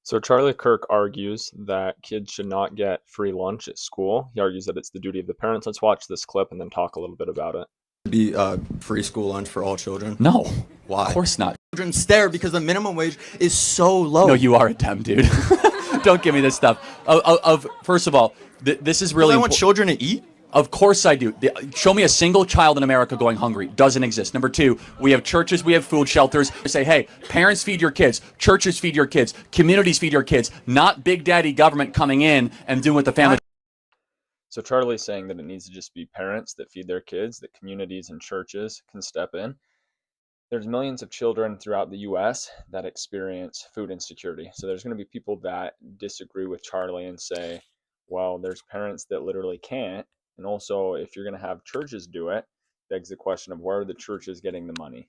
So Charlie Kirk argues that kids should not get free lunch at school. He argues that it's the duty of the parents. Let's watch this clip and then talk a little bit about it. Be free school lunch for all children? No, Why? of course not. Children stare because the minimum wage is so low. No, you are a dumb dude. Don't give me this stuff. First of all, this is really I want children to eat. Of course I do. Show me a single child in America going hungry. Doesn't exist. Number two, we have churches, we have food shelters. We say, hey, parents feed your kids, churches feed your kids, communities feed your kids, not big daddy government coming in and doing what the family. So Charlie's saying that it needs to just be parents that feed their kids, that communities and churches can step in. There's millions of children throughout the US that experience food insecurity. So there's going to be people that disagree with Charlie and say, well, there's parents that literally can't. And also, if you're going to have churches do it, begs the question of where are the churches getting the money?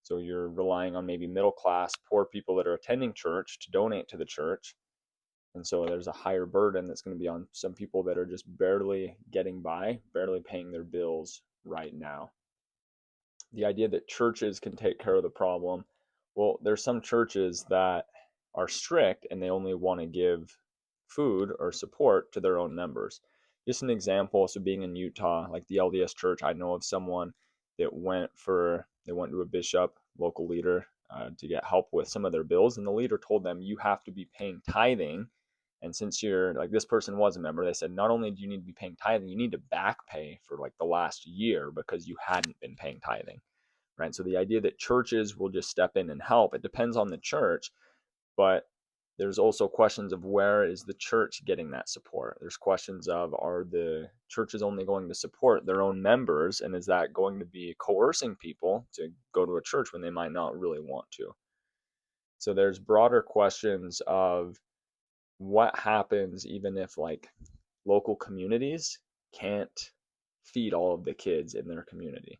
So you're relying on maybe middle class, poor people that are attending church to donate to the church. And so there's a higher burden that's going to be on some people that are just barely getting by, barely paying their bills right now. The idea that churches can take care of the problem, well, there's some churches that are strict and they only want to give food or support to their own members. Just an example, so being in Utah, like the LDS church, I know of someone that went to a bishop, local leader, to get help with some of their bills, and the leader told them, you have to be paying tithing. And since you're like, this person was a member, they said, not only do you need to be paying tithing, you need to back pay for like the last year because you hadn't been paying tithing, right? So the idea that churches will just step in and help, it depends on the church, but there's also questions of where is the church getting that support? There's questions of, are the churches only going to support their own members? And is that going to be coercing people to go to a church when they might not really want to? So there's broader questions of what happens even if like local communities can't feed all of the kids in their community.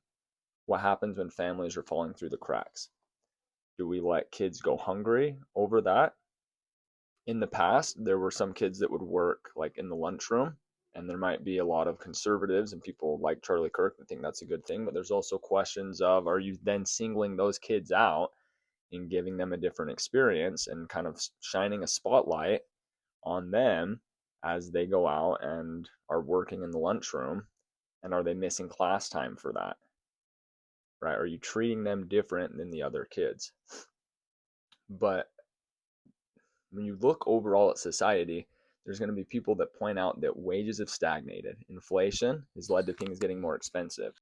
What happens when families are falling through the cracks? Do we let kids go hungry over that? In the past, there were some kids that would work like in the lunchroom, and there might be a lot of conservatives and people like Charlie Kirk that think that's a good thing, but there's also questions of, are you then singling those kids out and giving them a different experience and kind of shining a spotlight on them as they go out and are working in the lunchroom, and are they missing class time for that, right? Are you treating them different than the other kids? But when you look overall at society, there's going to be people that point out that wages have stagnated. Inflation has led to things getting more expensive.